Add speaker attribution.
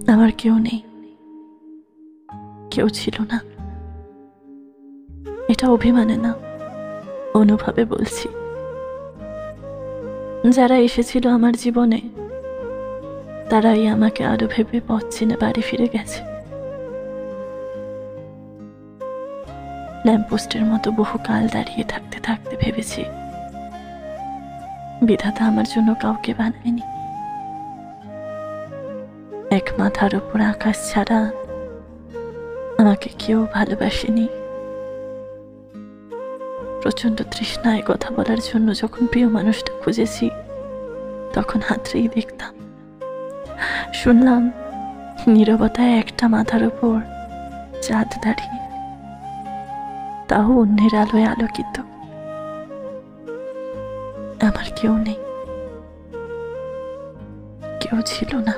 Speaker 1: আমার কেউ নেই, কেউ ছিল না। এটা অভিমানে না, অনুভবে বলছি। যারা এসেছিল আমার জীবনে তারাই আমাকে আরো ভেবে পথ চিনে বাড়ি ফিরে গেছে। ল্যাম্পপোস্টের মতো বহুকাল দাঁড়িয়ে থাকতে থাকতে ভেবেছি বিধাতা আমার জন্য কাউকে বানায়নি। এক মাথার উপর আকাশ ছাড়া আমাকে কেউ ভালোবাসেনি। প্রচন্ড তৃষ্ণায় কথা বলার জন্য যখন প্রিয় মানুষটা খুঁজেছি তখন হাতড়েই দেখতাম, শুনলাম নীরবতায় একটা মাথার উপর চাঁদ দাঁড়িয়ে, তাও অন্যের আলোয় আলোকিত। আমার কেউ নেই, কেউ ছিল না।